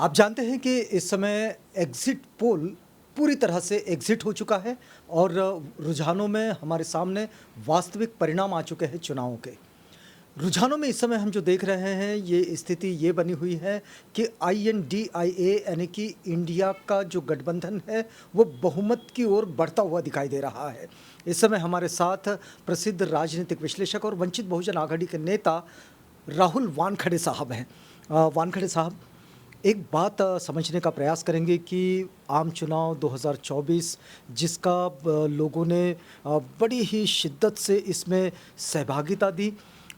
आप जानते हैं कि इस समय एग्जिट पोल पूरी तरह से एग्जिट हो चुका है और रुझानों में हमारे सामने वास्तविक परिणाम आ चुके हैं चुनावों के। रुझानों में इस समय हम जो देख रहे हैं ये स्थिति ये बनी हुई है कि INDIA यानी कि इंडिया का जो गठबंधन है वो बहुमत की ओर बढ़ता हुआ दिखाई दे रहा है। इस समय हमारे साथ प्रसिद्ध राजनीतिक विश्लेषक और वंचित बहुजन आघाड़ी के नेता राहुल वानखड़े साहब हैं। वानखड़े साहब, एक बात समझने का प्रयास करेंगे कि आम चुनाव 2024 जिसका लोगों ने बड़ी ही शिद्दत से इसमें सहभागिता दी,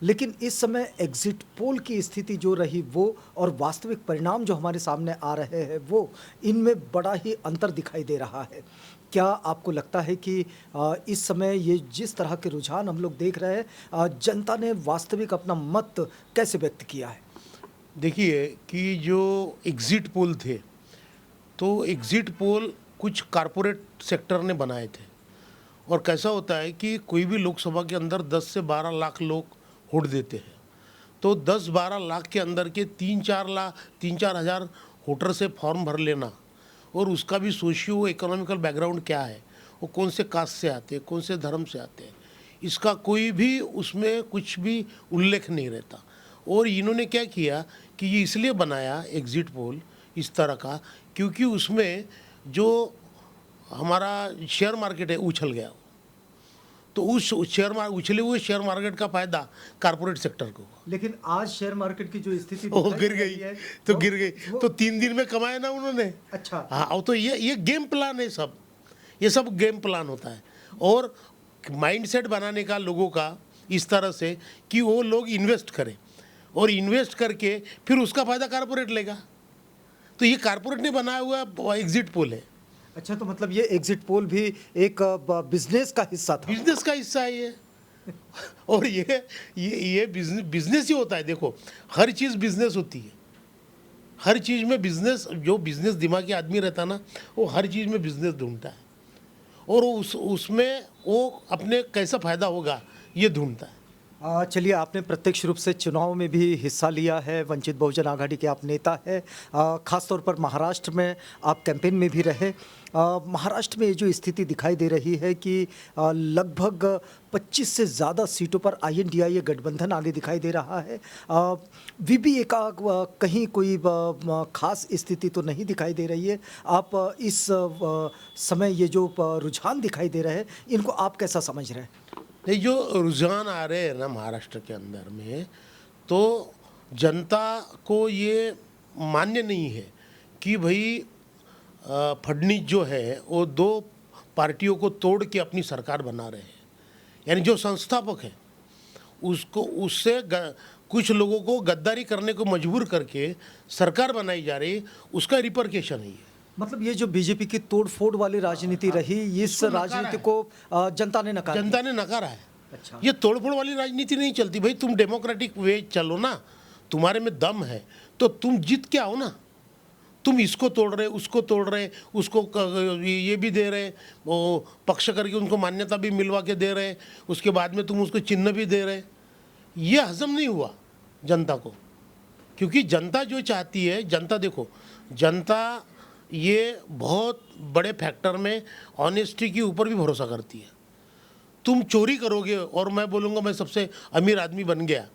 लेकिन इस समय एग्जिट पोल की स्थिति जो रही वो और वास्तविक परिणाम जो हमारे सामने आ रहे हैं वो इनमें बड़ा ही अंतर दिखाई दे रहा है। क्या आपको लगता है कि इस समय ये जिस तरह के रुझान हम लोग देख रहे हैं, जनता ने वास्तविक अपना मत कैसे व्यक्त किया है? देखिए कि जो एग्ज़िट पोल थे, तो एग्ज़िट पोल कुछ कारपोरेट सेक्टर ने बनाए थे। और कैसा होता है कि कोई भी लोकसभा के अंदर 10 से 12 लाख लोग वोट देते हैं, तो 10-12 लाख के अंदर के 3-4 हज़ार वोटर से फॉर्म भर लेना और उसका भी सोशियो इकोनॉमिकल बैकग्राउंड क्या है, वो कौन से कास्ट से आते हैं, कौन से धर्म से आते हैं, इसका कोई भी उसमें कुछ भी उल्लेख नहीं रहता। और इन्होंने क्या किया कि ये इसलिए बनाया एग्ज़िट पोल इस तरह का, क्योंकि उसमें जो हमारा शेयर मार्केट है उछल गया। तो उस उछले हुए शेयर मार्केट का फ़ायदा कारपोरेट सेक्टर को। लेकिन आज शेयर मार्केट की जो स्थिति वो दिखाई गिर दे गई, रही है, तो गिर गई, तो 3 दिन में कमाए ना उन्होंने। अच्छा। हाँ, तो ये गेम प्लान है सब, ये सब गेम प्लान होता है। और माइंडसेट बनाने का लोगों का इस तरह से कि वो लोग इन्वेस्ट करें और इन्वेस्ट करके फिर उसका फ़ायदा कारपोरेट लेगा। तो ये कारपोरेट ने बनाया हुआ एग्ज़िट पोल है। अच्छा, तो मतलब ये एग्जिट पोल भी एक बिजनेस का हिस्सा था। बिजनेस का हिस्सा है ये। और ये बिजनेस ही होता है। देखो, हर चीज़ बिजनेस होती है, हर चीज़ में बिजनेस, जो बिजनेस दिमागी आदमी रहता है ना, वो हर चीज़ में बिजनेस ढूंढता है और उसमें वो अपने कैसा फ़ायदा होगा ये ढूंढता है। चलिए, आपने प्रत्यक्ष रूप से चुनाव में भी हिस्सा लिया है, वंचित बहुजन आघाड़ी के आप नेता हैं। खास तौर पर महाराष्ट्र में आप कैंपेन में भी रहे। महाराष्ट्र में ये जो स्थिति दिखाई दे रही है कि लगभग 25 से ज़्यादा सीटों पर INDIA गठबंधन आगे दिखाई दे रहा है। VBA का कहीं कोई खास स्थिति तो नहीं दिखाई दे रही है। आप इस समय ये जो रुझान दिखाई दे रहे हैं इनको आप कैसा समझ रहे हैं? ये जो रुझान आ रहे हैं ना महाराष्ट्र के अंदर में, तो जनता को ये मान्य नहीं है कि भाई फडणवीस जो है वो 2 पार्टियों को तोड़ के अपनी सरकार बना रहे हैं। यानी जो संस्थापक है उसको उससे कुछ लोगों को गद्दारी करने को मजबूर करके सरकार बनाई जा रही है, उसका रिपरकेशन है ये। मतलब ये जो बीजेपी की तोड़-फोड़ वाली राजनीति रही, इस राजनीति को जनता ने नकारा। जनता ने नकारा है। अच्छा। ये तोड़फोड़ वाली राजनीति नहीं चलती भाई। तुम डेमोक्रेटिक वे चलो ना, तुम्हारे में दम है तो तुम जीत के आओ ना। तुम इसको तोड़ रहे, उसको तोड़ रहे, उसको ये भी दे रहे, वो पक्ष करके उनको मान्यता भी मिलवा के दे रहे, उसके बाद में तुम उसको चिन्ह भी दे रहे। ये हजम नहीं हुआ जनता को, क्योंकि जनता जो चाहती है, जनता देखो, जनता ये बहुत बड़े फैक्टर में ऑनेस्टी के ऊपर भी भरोसा करती है। तुम चोरी करोगे और मैं बोलूँगा मैं सबसे अमीर आदमी बन गया,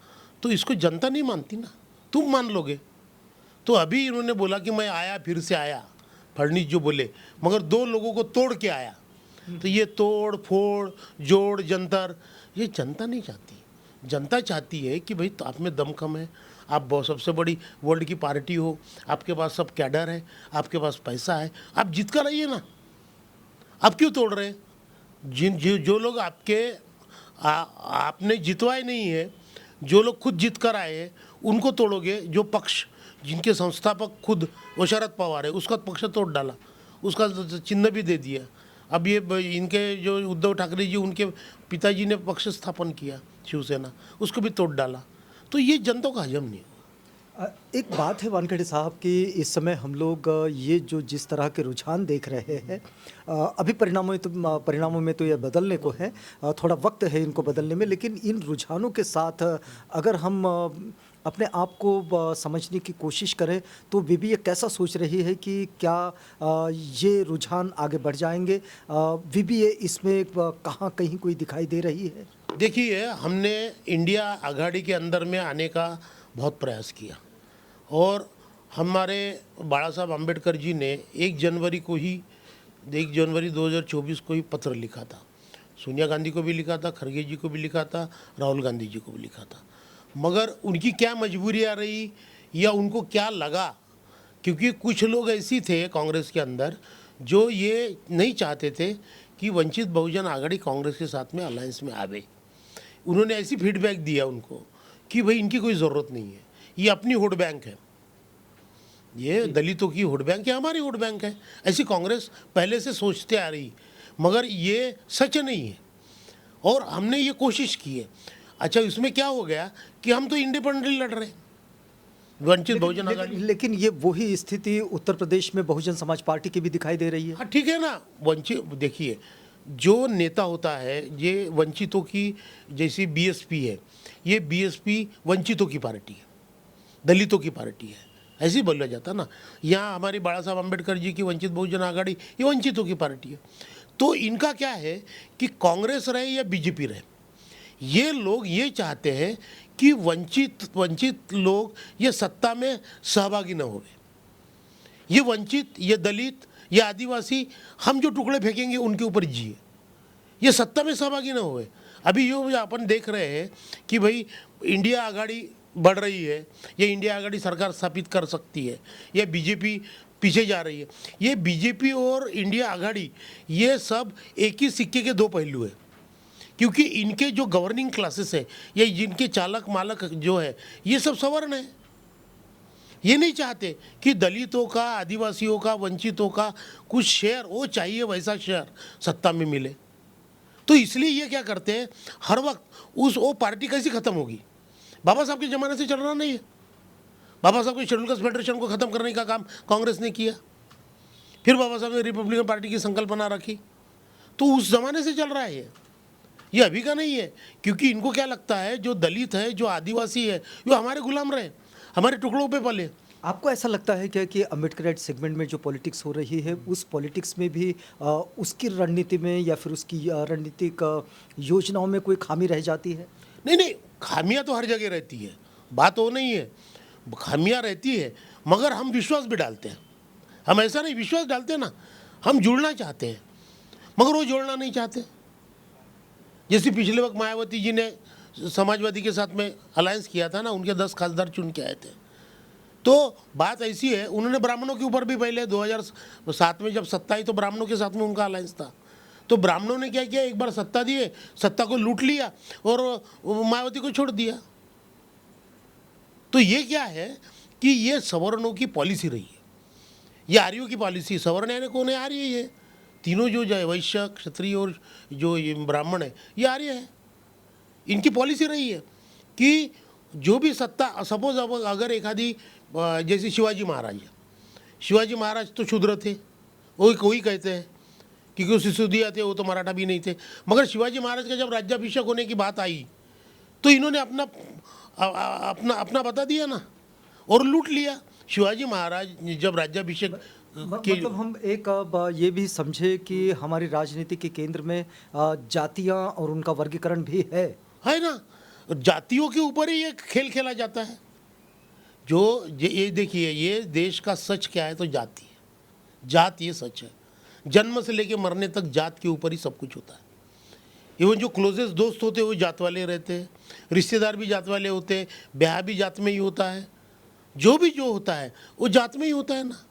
तो इसको जनता नहीं मानती ना, तुम मान लोगे। तो अभी इन्होंने बोला कि मैं आया, फिर से आया, फडणवीस जो बोले, मगर 2 लोगों को तोड़ के आया। तो ये तोड़ फोड़ जोड़ जंतर ये जनता नहीं चाहती। जनता चाहती है कि भाई तो आप में दम कम है, आप बहुत सबसे बड़ी वर्ल्ड की पार्टी हो, आपके पास सब कैडर है, आपके पास पैसा है, आप जीत कर आइए ना। आप क्यों तोड़ रहे हैं? जो लोग आपने जितवाए नहीं है, जो लोग खुद जीत कर आए हैं उनको तोड़ोगे। जो पक्ष जिनके संस्थापक खुद वो शरद पवार है, उसका पक्ष तोड़ डाला, उसका चिन्ह भी दे दिया। अब ये इनके जो उद्धव ठाकरे जी, उनके पिताजी ने पक्ष स्थापन किया शिवसेना, उसको भी तोड़ डाला। तो ये जनता का हजम नहीं। एक बात है वानखेड़े साहब कि इस समय हम लोग ये जो जिस तरह के रुझान देख रहे हैं, अभी परिणामों में तो ये बदलने को है, थोड़ा वक्त है इनको बदलने में, लेकिन इन रुझानों के साथ अगर हम अपने आप को समझने की कोशिश करें तो बीबीए कैसा सोच रही है कि क्या ये रुझान आगे बढ़ जाएंगे? बीबीए इसमें कहाँ कहीं कोई दिखाई दे रही है? देखिए, हमने इंडिया आघाड़ी के अंदर में आने का बहुत प्रयास किया और हमारे बाला साहब आम्बेडकर जी ने 1 जनवरी 2024 को ही पत्र लिखा था। सोनिया गांधी को भी लिखा था, खरगे जी को भी लिखा था, राहुल गांधी जी को भी लिखा था। मगर उनकी क्या मजबूरी आ रही या उनको क्या लगा, क्योंकि कुछ लोग ऐसी थे कांग्रेस के अंदर जो ये नहीं चाहते थे कि वंचित बहुजन आघाड़ी कांग्रेस के साथ में अलायंस में आवे। उन्होंने ऐसी फीडबैक दिया उनको कि भाई इनकी कोई ज़रूरत नहीं है, ये अपनी वोट बैंक है, ये दलितों की वोट बैंक है, हमारी वोट बैंक है। ऐसी कांग्रेस पहले से सोचते आ रही, मगर ये सच नहीं है और हमने ये कोशिश की है। अच्छा, इसमें क्या हो गया कि हम तो इंडिपेंडेंटली लड़ रहे हैं, वंचित बहुजन आघाड़ी। लेकिन ये वही स्थिति उत्तर प्रदेश में बहुजन समाज पार्टी की भी दिखाई दे रही है। हाँ ठीक है ना, वंचित देखिए, जो नेता होता है ये वंचितों की, जैसी बीएसपी है, ये बीएसपी वंचितों की पार्टी है, दलितों की पार्टी है, ऐसे ही बोला जाता ना। यहाँ हमारी बाला साहब अम्बेडकर जी की वंचित बहुजन आघाड़ी ये वंचितों की पार्टी है। तो इनका क्या है कि कांग्रेस रहे या बीजेपी रहे, ये लोग ये चाहते हैं कि वंचित लोग ये सत्ता में सहभागी न होवे। ये वंचित, ये दलित, ये आदिवासी, हम जो टुकड़े फेंकेंगे उनके ऊपर जिए, ये सत्ता में सहभागी न हुए। अभी जो अपन देख रहे हैं कि भाई इंडिया आघाड़ी बढ़ रही है, ये इंडिया आघाड़ी सरकार स्थापित कर सकती है, या बीजेपी पीछे जा रही है। ये बीजेपी और इंडिया आघाड़ी ये सब एक ही सिक्के के दो पहलू है, क्योंकि इनके जो गवर्निंग क्लासेस है या जिनके चालक मालक जो है ये सब सवर्ण है। ये नहीं चाहते कि दलितों का, आदिवासियों का, वंचितों का कुछ शेयर, वो चाहिए वैसा शेयर सत्ता में मिले। तो इसलिए ये क्या करते हैं, हर वक्त वो पार्टी कैसी ख़त्म होगी। बाबा साहब के ज़माने से चल रहा नहीं है। बाबा साहब के शेड्यूल कास्ट फेडरेशन को ख़त्म करने का काम कांग्रेस ने किया, फिर बाबा साहब ने रिपब्लिकन पार्टी की संकल्पना रखी। तो उस ज़माने से चल रहा है ये अभी का नहीं है। क्योंकि इनको क्या लगता है, जो दलित है, जो आदिवासी है, वो हमारे गुलाम रहे, हमारे टुकड़ों पे पले। आपको ऐसा लगता है क्या कि अम्बेडकराइट सेगमेंट में जो पॉलिटिक्स हो रही है उस पॉलिटिक्स में भी उसकी रणनीति में या फिर उसकी रणनीतिक योजनाओं में कोई खामी रह जाती है? नहीं नहीं, खामियां तो हर जगह रहती है, बात वो नहीं है, खामियां रहती है, मगर हम विश्वास भी डालते हैं। हम ऐसा नहीं विश्वास डालते ना, हम जुड़ना चाहते हैं, मगर वो जोड़ना नहीं चाहते। जैसे पिछले वक्त मायावती जी ने समाजवादी के साथ में अलायंस किया था ना, उनके 10 खासदार चुन के आए थे। तो बात ऐसी है, उन्होंने ब्राह्मणों के ऊपर भी पहले 2007 में जब सत्ता आई तो ब्राह्मणों के साथ में उनका अलायंस था। तो ब्राह्मणों ने क्या किया, एक बार सत्ता दिए, सत्ता को लूट लिया और मायावती को छोड़ दिया। तो ये क्या है कि ये सवर्णों की पॉलिसी रही है, ये आर्यों की पॉलिसी। सवर्ण यानी कौन है, आर्य ही है। तीनों जो है, वैश्य, क्षत्रिय और जो ये ब्राह्मण है, ये आर्य है। इनकी पॉलिसी रही है कि जो भी सत्ता, सपोज अब अगर एक आधी, जैसे शिवाजी महाराज है, शिवाजी महाराज तो शूद्र थे, वही कहते हैं, क्योंकि वो सिसोदिया थे, वो तो मराठा भी नहीं थे। मगर शिवाजी महाराज का जब राज्याभिषेक होने की बात आई तो इन्होंने अपना अपना अपना बता दिया ना और लूट लिया। शिवाजी महाराज जब राज्याभिषेक मतलब हम एक ये भी समझे कि हमारी राजनीति के केंद्र में जातियां और उनका वर्गीकरण भी है ना, जातियों के ऊपर ही ये खेल खेला जाता है। जो ये देखिए, ये देश का सच क्या है, तो जाति है, जात ये सच है। जन्म से लेके मरने तक जात के ऊपर ही सब कुछ होता है। इवन जो क्लोजेस्ट दोस्त होते हैं वो जात वाले रहते हैं, रिश्तेदार भी जात वाले होते हैं, ब्याह भी जात में ही होता है, जो होता है वो जात में ही होता है ना।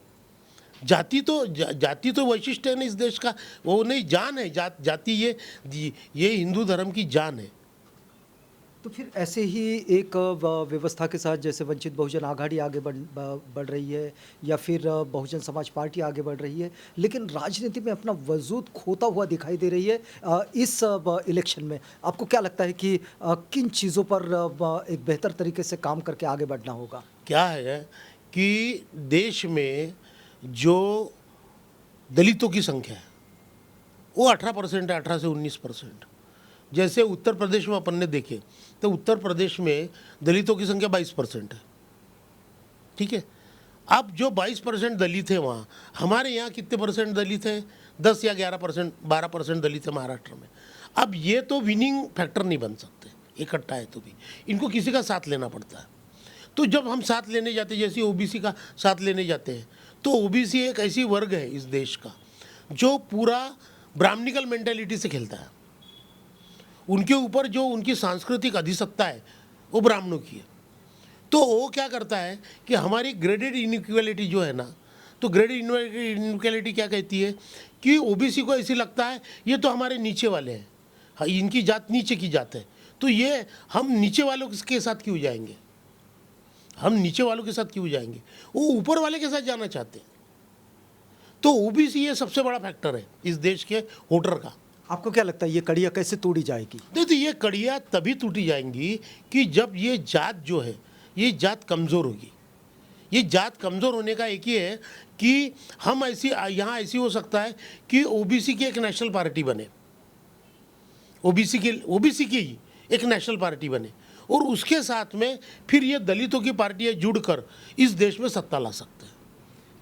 जाति तो वैशिष्ट है ना इस देश का, वो नहीं, जान है। जाति ये हिंदू धर्म की जान है। तो फिर ऐसे ही एक व्यवस्था के साथ जैसे वंचित बहुजन आघाड़ी आगे बढ़ रही है या फिर बहुजन समाज पार्टी आगे बढ़ रही है, लेकिन राजनीति में अपना वजूद खोता हुआ दिखाई दे रही है इस इलेक्शन में। आपको क्या लगता है कि किन चीज़ों पर एक बेहतर तरीके से काम करके आगे बढ़ना होगा? क्या है कि देश में जो दलितों की संख्या है वो 18% है, 18 से 19%। जैसे उत्तर प्रदेश में अपन ने देखे तो उत्तर प्रदेश में दलितों की संख्या 22% है, ठीक है। अब जो 22% दलित है वहाँ, हमारे यहाँ कितने परसेंट दलित हैं? 10 या 11%, 12% दलित है महाराष्ट्र में। अब ये तो विनिंग फैक्टर नहीं बन सकते इकट्ठा है तो भी, इनको किसी का साथ लेना पड़ता है। तो जब हम साथ लेने जाते हैं, जैसे ओबीसी का साथ लेने जाते हैं, तो ओबीसी एक ऐसी वर्ग है इस देश का जो पूरा ब्राह्मणिकल मेंटेलिटी से खेलता है। उनके ऊपर जो उनकी सांस्कृतिक अधिसत्ता है वो ब्राह्मणों की है। तो वो क्या करता है कि हमारी ग्रेडेड इनइक्वालिटी जो है ना, तो ग्रेडेड इनइक्वालिटी क्या कहती है कि ओबीसी को ऐसी लगता है ये तो हमारे नीचे वाले हैं, हाँ, इनकी जात नीचे की जात है, तो ये हम नीचे वालों के साथ क्यों जाएंगे, हम नीचे वालों के साथ क्यों जाएंगे, वो ऊपर वाले के साथ जाना चाहते हैं। तो ओबीसी ये सबसे बड़ा फैक्टर है इस देश के वोटर का। आपको क्या लगता है ये कड़ियाँ कैसे तोड़ी जाएगी? तो ये कड़ियाँ तभी टूटी जाएंगी कि जब ये जात जो है, ये जात कमज़ोर होगी। ये जात कमज़ोर होने का एक ही है कि हम यहाँ ऐसी हो सकता है कि ओबीसी की एक नेशनल पार्टी बने, ओबीसी की ही एक नेशनल पार्टी बने, और उसके साथ में फिर ये दलितों की पार्टियाँ जुड़कर इस देश में सत्ता ला सकते हैं।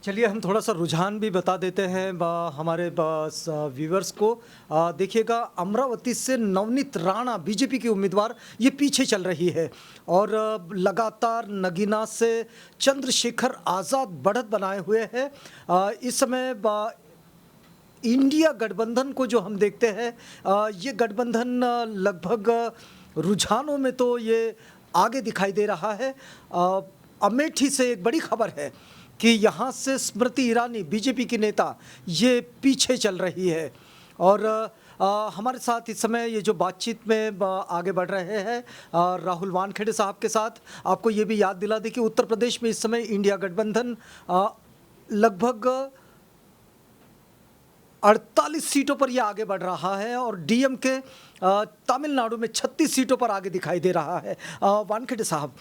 चलिए हम थोड़ा सा रुझान भी बता देते हैं हमारे व्यूवर्स को। देखिएगा, अमरावती से नवनीत राणा बीजेपी की उम्मीदवार ये पीछे चल रही है, और लगातार नगीना से चंद्रशेखर आज़ाद बढ़त बनाए हुए हैं। इस समय इंडिया गठबंधन को जो हम देखते हैं, ये गठबंधन लगभग रुझानों में तो ये आगे दिखाई दे रहा है। अमेठी से एक बड़ी खबर है कि यहाँ से स्मृति ईरानी बीजेपी की नेता ये पीछे चल रही है। और हमारे साथ इस समय ये जो बातचीत में आगे बढ़ रहे हैं राहुल वानखेड़े साहब के साथ, आपको ये भी याद दिला दें कि उत्तर प्रदेश में इस समय इंडिया गठबंधन लगभग 48 सीटों पर यह आगे बढ़ रहा है, और डीएमके तमिलनाडु में 36 सीटों पर आगे दिखाई दे रहा है। वानखेड़े साहब,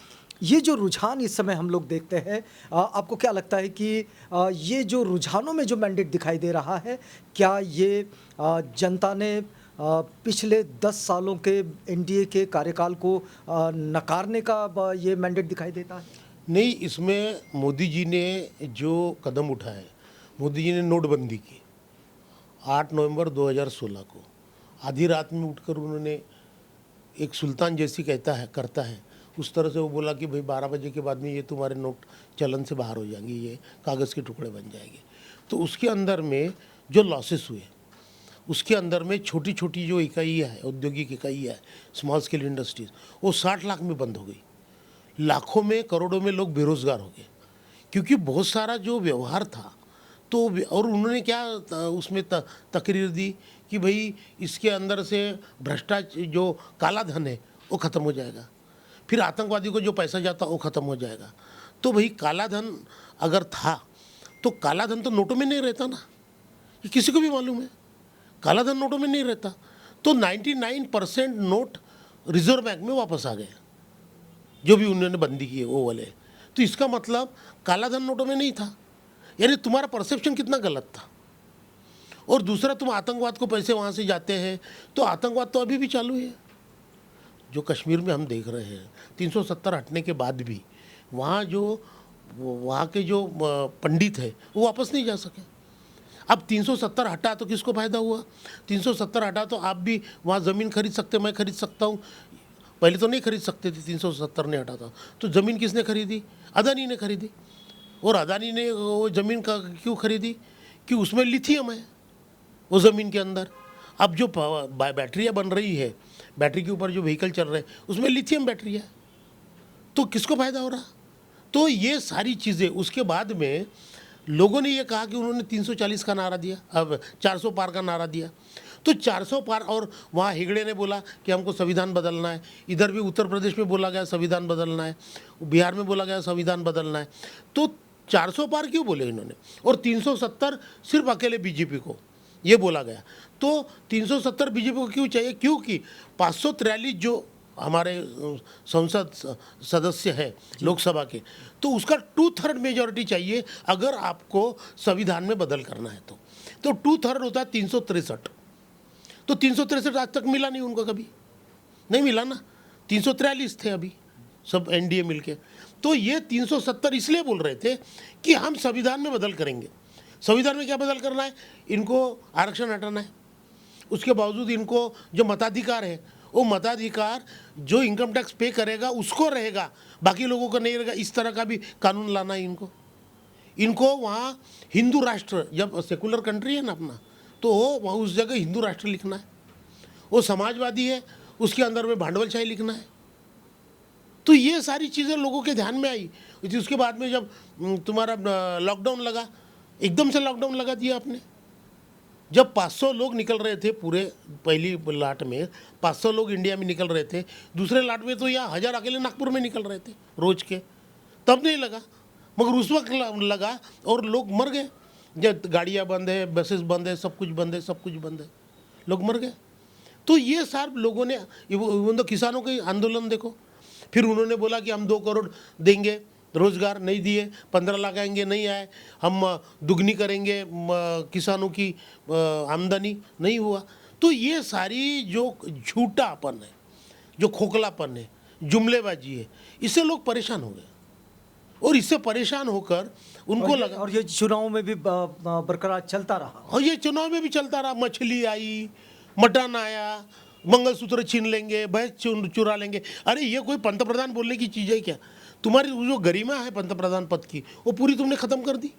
ये जो रुझान इस समय हम लोग देखते हैं, आपको क्या लगता है कि ये जो रुझानों में जो मैंडेट दिखाई दे रहा है, क्या ये जनता ने पिछले 10 सालों के एनडीए के कार्यकाल को नकारने का ये मैंडेट दिखाई देता है? नहीं, इसमें मोदी जी ने जो कदम उठाए, मोदी जी ने नोटबंदी की 8 नवंबर 2016 को, आधी रात में उठकर उन्होंने एक सुल्तान जैसी करता है उस तरह से वो बोला कि भाई 12 बजे के बाद में ये तुम्हारे नोट चलन से बाहर हो जाएंगे, ये कागज़ के टुकड़े बन जाएंगे। तो उसके अंदर में जो लॉसेस हुए, उसके अंदर में छोटी छोटी जो इकाइयाँ है, औद्योगिक इकाइयाँ है, स्मॉल स्केल इंडस्ट्रीज, वो 60 लाख में बंद हो गई। लाखों में करोड़ों में लोग बेरोज़गार हो गए, क्योंकि बहुत सारा जो व्यवहार था तो, और उन्होंने क्या उसमें तकरीर दी कि भाई इसके अंदर से भ्रष्टाचार, जो काला धन है वो ख़त्म हो जाएगा, फिर आतंकवादी को जो पैसा जाता वो ख़त्म हो जाएगा। तो भाई काला धन अगर था तो काला धन तो नोटों में नहीं रहता ना, ये किसी को भी मालूम है, काला धन नोटों में नहीं रहता। तो 99% नोट रिजर्व बैंक में वापस आ गए, जो भी उन्होंने बंदी की है वो वाले। तो इसका मतलब काला धन नोटों में नहीं था, यानी तुम्हारा परसेप्शन कितना गलत था। और दूसरा, तुम आतंकवाद को पैसे वहाँ से जाते हैं, तो आतंकवाद तो अभी भी चालू है। जो कश्मीर में हम देख रहे हैं 370 हटने के बाद भी वहाँ के जो पंडित है वो वापस नहीं जा सके। अब 370 हटा तो किसको फ़ायदा हुआ? 370 हटा तो आप भी वहाँ ज़मीन खरीद सकते, मैं खरीद सकता हूँ। पहले तो नहीं खरीद सकते थे, 370 ने हटा था तो ज़मीन किसने खरीदी? अदानी ने खरीदी। और अदानी ने वो ज़मीन का क्यों खरीदी? कि उसमें लिथियम है वो ज़मीन के अंदर। अब जो बैटरियाँ बन रही है, बैटरी के ऊपर जो व्हीकल चल रहे हैं उसमें लिथियम बैटरी है, तो किसको फ़ायदा हो रहा? तो ये सारी चीज़ें, उसके बाद में लोगों ने ये कहा कि उन्होंने 340 का नारा दिया, अब 400 पार का नारा दिया। तो 400 पार, और वहाँ हेगड़े ने बोला कि हमको संविधान बदलना है, इधर भी उत्तर प्रदेश में बोला गया संविधान बदलना है, बिहार में बोला गया संविधान बदलना है। तो 400 पार क्यों बोले इन्होंने? और 370 सिर्फ अकेले बीजेपी को ये बोला गया। तो 370 बीजेपी को क्यों चाहिए? क्योंकि 543 जो हमारे संसद सदस्य हैं लोकसभा के, तो उसका 2/3 मेजॉरिटी चाहिए अगर आपको संविधान में बदल करना है। तो 2/3 होता है 363। तो 363 आज तक मिला नहीं उनको कभी। नहीं मिला ना, 343 थे अभी सब एनडीए मिलके। तो ये 370 इसलिए बोल रहे थे कि हम संविधान में बदल करेंगे। संविधान में क्या बदल करना है? इनको आरक्षण हटाना है। उसके बावजूद इनको जो मताधिकार है, वो मताधिकार जो इनकम टैक्स पे करेगा उसको रहेगा, बाकी लोगों को नहीं रहेगा। इस तरह का भी कानून लाना है इनको वहाँ हिंदू राष्ट्र, जब सेकुलर कंट्री है ना अपना, तो वहाँ उस जगह हिंदू राष्ट्र लिखना है। वो समाजवादी है, उसके अंदर में भांडवलशाही लिखना है। तो ये सारी चीज़ें लोगों के ध्यान में आई। उसके बाद में जब तुम्हारा लॉकडाउन लगा, एकदम से लॉकडाउन लगा दिया आपने। जब 500 लोग निकल रहे थे, पूरे पहली लाट में 500 लोग इंडिया में निकल रहे थे, दूसरे लाट में तो यहाँ 1000 अकेले नागपुर में निकल रहे थे रोज के, तब नहीं लगा। मगर उस वक्त लगा और लोग मर गए। जब गाड़ियाँ बंद है, बसेस बंद है, सब कुछ बंद है, सब कुछ बंद है, लोग मर गए। तो ये सारे लोगों ने, तो किसानों के आंदोलन देखो, फिर उन्होंने बोला कि हम 2 करोड़ देंगे रोजगार, नहीं दिए। 15 लाख आएंगे, नहीं आए। हम दुगनी करेंगे किसानों की आमदनी, नहीं हुआ। तो ये सारी जो झूठापन है, जो खोखलापन है, जुमलेबाजी है, इससे लोग परेशान हो गए। और इससे परेशान होकर उनको लगा, और ये चुनाव में भी बरकरार चलता रहा। और ये चुनाव में भी चलता रहा। मछली आई, मटन आया, मंगलसूत्र छीन लेंगे, भैंस चुरा लेंगे। अरे ये कोई पंतप्रधान बोलने की चीज़ है क्या? तुम्हारी जो गरिमा है पंतप्रधान पद की, वो पूरी तुमने ख़त्म कर दी।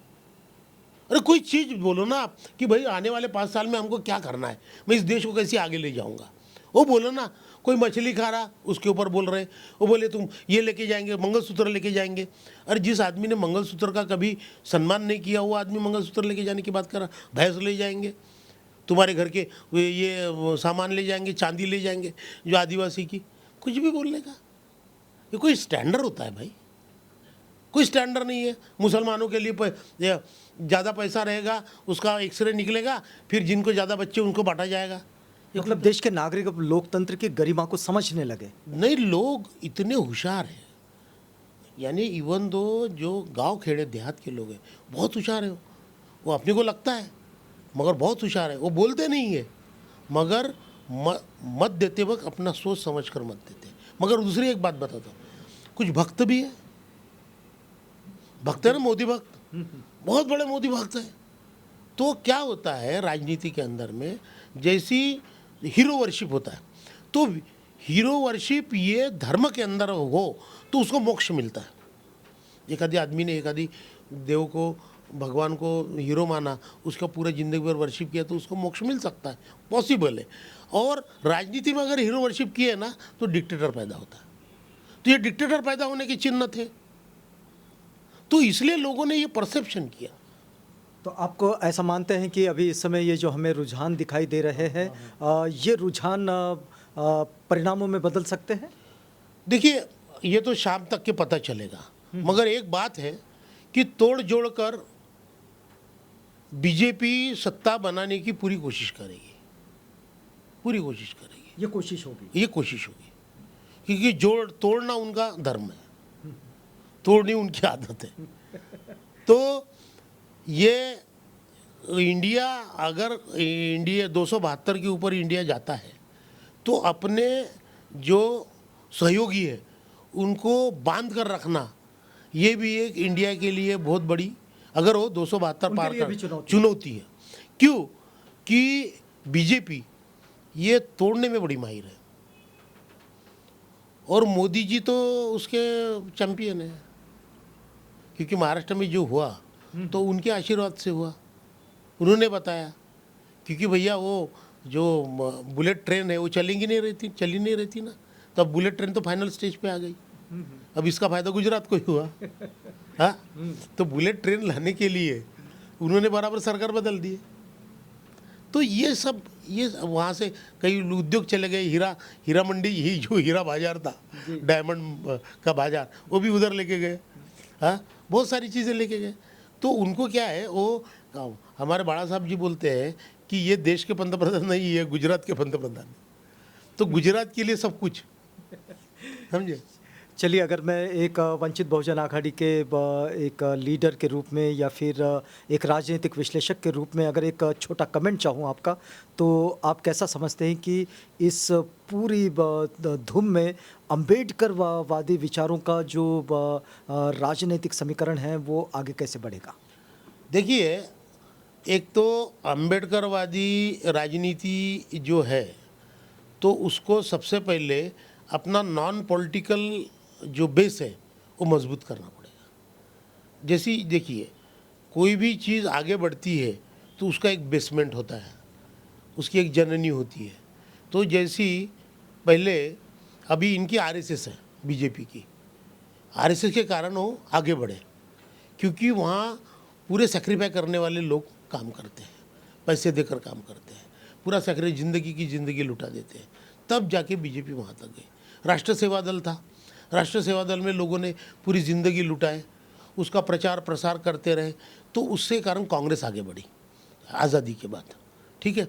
अरे कोई चीज़ बोलो ना आप कि भाई आने वाले 5 साल में हमको क्या करना है, मैं इस देश को कैसे आगे ले जाऊंगा। वो बोलो ना। कोई मछली खा रहा, उसके ऊपर बोल रहे, वो बोले तुम ये लेके जाएंगे, मंगलसूत्र लेके जाएंगे। अरे जिस आदमी ने मंगलसूत्र का कभी सम्मान नहीं किया, वो आदमी मंगलसूत्र लेके जाने की बात कर रहा। भैंस ले जाएंगे, तुम्हारे घर के ये सामान ले जाएंगे, चांदी ले जाएंगे जो आदिवासी की। कुछ भी बोलने का ये कोई स्टैंडर्ड होता है भाई? कोई स्टैंडर्ड नहीं है। मुसलमानों के लिए ज़्यादा पैसा रहेगा, उसका एक्सरे निकलेगा, फिर जिनको ज़्यादा बच्चे उनको बांटा जाएगा। मतलब देश के नागरिक अब लोकतंत्र की गरिमा को समझने लगे। नहीं, लोग इतने होशियार हैं, यानी इवन दो जो गांव खेड़े देहात के लोग हैं बहुत होशियार है। वो अपने को लगता है मगर बहुत होशियार है। वो बोलते नहीं है, मगर मत देते वक्त अपना सोच समझ कर मत देते। मगर दूसरी एक बात बताता हूँ, कुछ भक्त भी है। भक्त है ना, मोदी भक्त, बहुत बड़े मोदी भक्त है। तो क्या होता है राजनीति के अंदर में, जैसी हीरो वर्शिप होता है, तो हीरो वर्शिप ये धर्म के अंदर हो तो उसको मोक्ष मिलता है। एक आदि आदमी ने एक आदि देव को, भगवान को हीरो माना, उसका पूरा जिंदगी भर वर्शिप किया, तो उसको मोक्ष मिल सकता है, पॉसिबल है। और राजनीति में अगर हीरो वर्शिप किए ना तो डिक्टेटर पैदा होता है। तो ये डिक्टेटर पैदा होने के चिन्ह थे, तो इसलिए लोगों ने ये परसेप्शन किया। तो आपको ऐसा मानते हैं कि अभी इस समय ये जो हमें रुझान दिखाई दे रहे हैं, ये रुझान परिणामों में बदल सकते हैं? देखिए, ये तो शाम तक के पता चलेगा, मगर एक बात है कि तोड़ जोड़ कर बीजेपी सत्ता बनाने की पूरी कोशिश करेगी, पूरी कोशिश करेगी। ये कोशिश होगी, ये कोशिश होगी, क्योंकि जोड़ तोड़ना उनका धर्म है, तोड़नी उनकी आदत है। तो ये इंडिया, अगर इंडिया 272 के ऊपर इंडिया जाता है तो अपने जो सहयोगी है उनको बांध कर रखना, ये भी एक इंडिया के लिए बहुत बड़ी, अगर वो 272 पार कर, चुनौती है। क्यों कि बीजेपी ये तोड़ने में बड़ी माहिर है, और मोदी जी तो उसके चैंपियन है, क्योंकि महाराष्ट्र में जो हुआ तो उनके आशीर्वाद से हुआ। उन्होंने बताया, क्योंकि भैया वो जो बुलेट ट्रेन है वो चली नहीं रही थी ना, तो अब बुलेट ट्रेन तो फाइनल स्टेज पे आ गई। अब इसका फायदा गुजरात को ही हुआ। हाँ, तो बुलेट ट्रेन लाने के लिए उन्होंने बराबर सरकार बदल दी। तो ये सब, ये वहाँ से कई उद्योग चले गए। हीरा मंडी, ही जो हीरा बाजार था, डायमंड का बाजार, वो भी उधर लेके गए। हाँ, बहुत सारी चीज़ें लेके गए। तो उनको क्या है, वो हमारे बाड़ा साहब जी बोलते हैं कि ये देश के पंतप्रधान नहीं है, गुजरात के पंतप्रधान। तो गुजरात के लिए सब कुछ, समझे। चलिए, अगर मैं एक वंचित बहुजन आघाड़ी के एक लीडर के रूप में या फिर एक राजनीतिक विश्लेषक के रूप में अगर एक छोटा कमेंट चाहूँ आपका, तो आप कैसा समझते हैं कि इस पूरी धुन में अम्बेडकर वादी विचारों का जो राजनीतिक समीकरण है वो आगे कैसे बढ़ेगा? देखिए, एक तो अम्बेडकरवादी राजनीति जो है, तो उसको सबसे पहले अपना नॉन पॉलिटिकल जो बेस है वो मजबूत करना पड़ेगा। जैसी देखिए, कोई भी चीज़ आगे बढ़ती है तो उसका एक बेसमेंट होता है, उसकी एक जननी होती है। तो जैसी पहले अभी इनकी आरएसएस है, बीजेपी की आरएसएस के कारण वो आगे बढ़े, क्योंकि वहाँ पूरे सेक्रीफाई करने वाले लोग काम करते हैं, पैसे देकर काम करते हैं, पूरा सेक्री ज़िंदगी की ज़िंदगी लुटा देते हैं, तब जाके बीजेपी वहाँ तक गई। राष्ट्र सेवा दल था, राष्ट्र सेवा दल में लोगों ने पूरी ज़िंदगी लुटाए, उसका प्रचार प्रसार करते रहे, तो उससे कारण कांग्रेस आगे बढ़ी आज़ादी के बाद। ठीक है,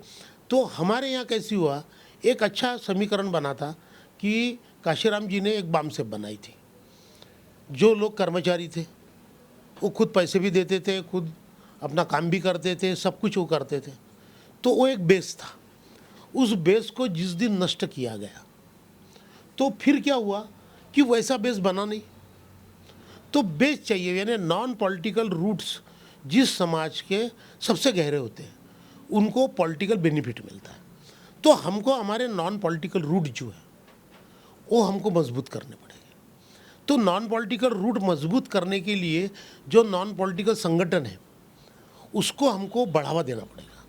तो हमारे यहाँ कैसी हुआ, एक अच्छा समीकरण बना था कि काशीराम जी ने एक बामसेब बनाई थी। जो लोग कर्मचारी थे वो खुद पैसे भी देते थे, खुद अपना काम भी करते थे, सब कुछ वो करते थे, तो वो एक बेस था। उस बेस को जिस दिन नष्ट किया गया तो फिर क्या हुआ कि वैसा बेस बना नहीं। तो बेस चाहिए, यानी नॉन पॉलिटिकल रूट्स जिस समाज के सबसे गहरे होते हैं उनको पॉलिटिकल बेनिफिट मिलता है। तो हमको हमारे नॉन पॉलिटिकल रूट जो है वो हमको मजबूत करने पड़ेंगे। तो नॉन पॉलिटिकल रूट मजबूत करने के लिए जो नॉन पॉलिटिकल संगठन है उसको हमको बढ़ावा देना पड़ेगा,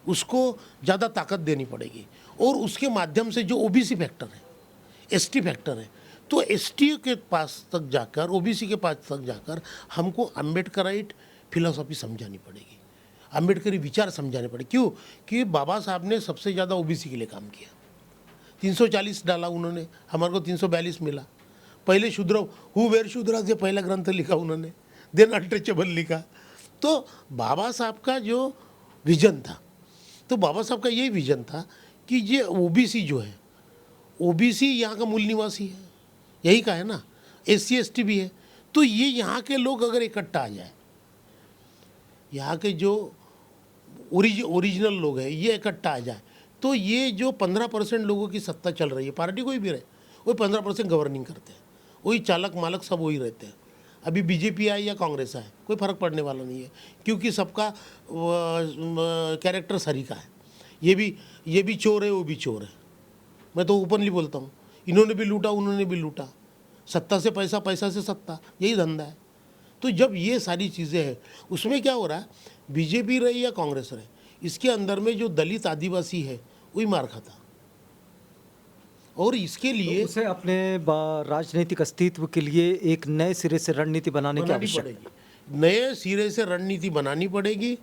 उसको ज़्यादा ताकत देनी पड़ेगी, और उसके माध्यम से जो ओबीसी फैक्टर है, एसटी फैक्टर है, तो एसटी के पास तक जाकर, ओबीसी के पास तक जाकर हमको अम्बेडकराइट फिलॉसफी समझानी पड़ेगी, अम्बेडकरी विचार समझाने पड़े। क्यों? कि बाबा साहब ने सबसे ज़्यादा ओबीसी के लिए काम किया, 340 डाला उन्होंने, हमारे को 342 मिला। पहले शूद्र हु वेर शूद्रा से पहला ग्रंथ लिखा उन्होंने, देन अनटचेबल लिखा। तो बाबा साहब का जो विजन था, तो बाबा साहब का यही विजन था कि ये ओबीसी जो है, ओबीसी यहाँ का मूल निवासी है, यही का है ना, एससी एसटी भी है, तो ये यहाँ के लोग अगर इकट्ठा आ जाए, यहाँ के जो ओरिजिनल लोग हैं ये इकट्ठा आ जाए, तो ये जो 15% लोगों की सत्ता चल रही है, पार्टी कोई भी रहे, वो 15% गवर्निंग करते हैं, वही चालक मालक सब वही रहते हैं। अभी बीजेपी आए या कांग्रेस आए कोई फ़र्क पड़ने वाला नहीं है, क्योंकि सबका कैरेक्टर सरी का है। ये भी चोर है, वो भी चोर है। मैं तो ओपनली बोलता हूँ, इन्होंने भी लूटा, उन्होंने भी लूटा, सत्ता से पैसा, पैसा से सत्ता, यही धंधा है। तो जब ये सारी चीज़ें हैं, उसमें क्या हो रहा है, बीजेपी रहे या कांग्रेस रहे, इसके अंदर में जो दलित आदिवासी है वही मार खाता, और इसके लिए तो उसे अपने राजनीतिक अस्तित्व के लिए एक नए सिरे से रणनीति बनाने की आवश्यकता पड़ेगी, नए सिरे से रणनीति बनानी पड़ेगी।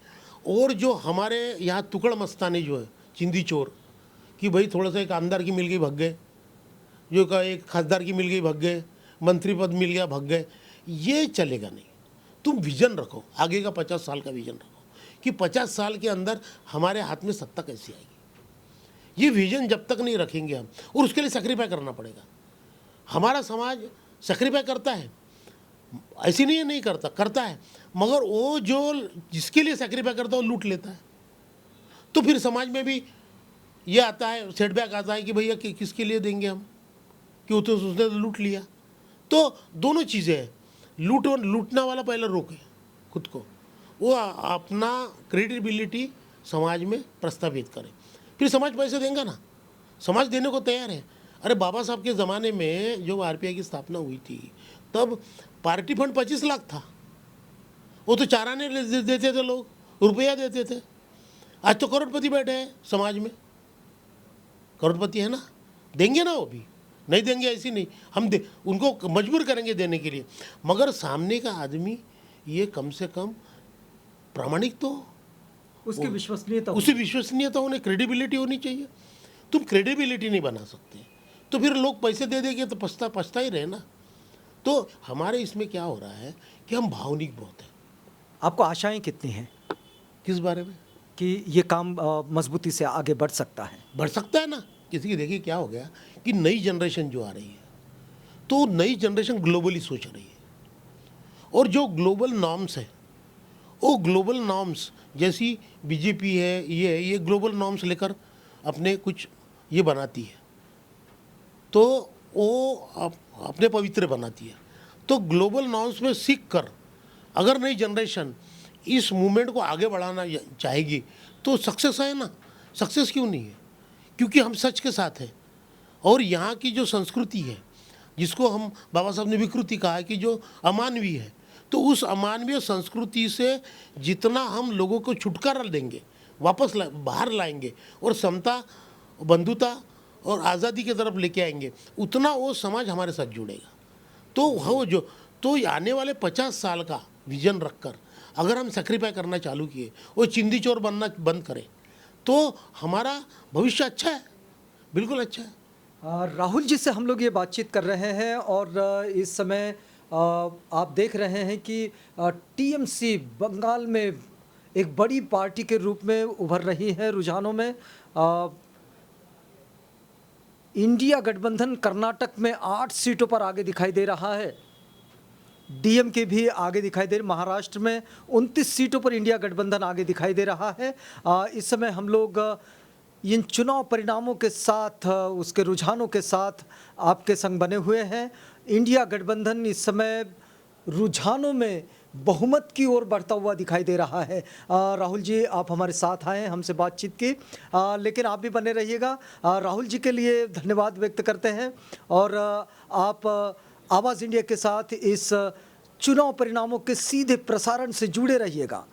और जो हमारे यहाँ टुकड़ मस्ताने जो है, चिंदी चोर, कि भाई थोड़ा सा एक आमदार की मिल गई भग गए, जो का एक खासदार की मिल गई भग गए, मंत्री पद मिल गया भग गए, ये चलेगा नहीं। तुम विजन रखो, आगे का 50 साल का विजन रखो कि 50 साल के अंदर हमारे हाथ में सत्ता कैसी आएगी। ये विजन जब तक नहीं रखेंगे हम, और उसके लिए सेक्रीफाई करना पड़ेगा। हमारा समाज सेक्रीफाई करता है, ऐसी नहीं है नहीं करता, करता है, मगर वो जो जिसके लिए सेक्रीफाई करता है वो लूट लेता है। तो फिर समाज में भी ये आता है, सेटबैक आता है कि भैया किसके लिए देंगे हम, क्यों, तो उसने तो लूट लिया। तो दोनों चीज़ें हैं, लूटना वाला पहले रोके खुद को, वो अपना क्रेडिबिलिटी समाज में प्रस्तावित करे, फिर समाज पैसे देंगे ना, समाज देने को तैयार है। अरे बाबा साहब के ज़माने में जो आरपीआई की स्थापना हुई थी, तब पार्टी फंड 25 लाख था, वो तो चाराने देते थे लोग, रुपया देते थे। आज तो करोड़पति बैठे हैं समाज में, करोड़पति है ना, देंगे ना, वो भी नहीं देंगे ऐसी नहीं, हम उनको मजबूर करेंगे देने के लिए, मगर सामने का आदमी ये कम से कम प्रामाणिक तो, उसकी विश्वसनीयता, उसी विश्वसनीयता होने, क्रेडिबिलिटी होनी चाहिए। तुम क्रेडिबिलिटी नहीं बना सकते तो फिर लोग पैसे दे देंगे तो पछता ही रहे ना। तो हमारे इसमें क्या हो रहा है कि हम भावनिक बहुत हैं। आपको आशाएं कितनी हैं किस बारे में कि ये काम मजबूती से आगे बढ़ सकता है? बढ़ सकता है ना, किसी की देखिए क्या हो गया कि नई जनरेशन जो आ रही है, तो नई जनरेशन ग्लोबली सोच रही है, और जो ग्लोबल नॉर्म्स है वो ग्लोबल नॉर्म्स जैसी बीजेपी है, ये ग्लोबल नॉर्म्स लेकर अपने कुछ ये बनाती है, तो वो अपने पवित्र बनाती है। तो ग्लोबल नॉर्म्स में सीख कर अगर नई जनरेशन इस मूवमेंट को आगे बढ़ाना चाहेगी तो सक्सेस है ना, सक्सेस क्यों नहीं है? क्योंकि हम सच के साथ हैं, और यहाँ की जो संस्कृति है जिसको हम बाबा साहब ने विकृति कहा है कि जो अमानवीय है, तो उस अमानवीय संस्कृति से जितना हम लोगों को छुटकारा देंगे, वापस बाहर लाएंगे और समता, बंधुता और आज़ादी की तरफ लेके आएंगे, उतना वो समाज हमारे साथ जुड़ेगा। तो वो जो तो आने वाले 50 साल का विजन रखकर अगर हम सेक्रीफाई करना चालू किए, वो चिंदी चोर बनना बंद करें, तो हमारा भविष्य अच्छा है, बिल्कुल अच्छा है। राहुल जी से हम लोग ये बातचीत कर रहे हैं, और इस समय आप देख रहे हैं कि टीएमसी बंगाल में एक बड़ी पार्टी के रूप में उभर रही है रुझानों में। इंडिया गठबंधन कर्नाटक में 8 सीटों पर आगे दिखाई दे रहा है, डीएमके भी आगे दिखाई दे रही, महाराष्ट्र में 29 सीटों पर इंडिया गठबंधन आगे दिखाई दे रहा है। इस समय हम लोग इन चुनाव परिणामों के साथ, उसके रुझानों के साथ आपके संग बने हुए हैं। इंडिया गठबंधन इस समय रुझानों में बहुमत की ओर बढ़ता हुआ दिखाई दे रहा है। राहुल जी, आप हमारे साथ आए, हमसे बातचीत की, लेकिन आप भी बने रहिएगा। राहुल जी के लिए धन्यवाद व्यक्त करते हैं, और आप आवाज़ इंडिया के साथ इस चुनाव परिणामों के सीधे प्रसारण से जुड़े रहिएगा।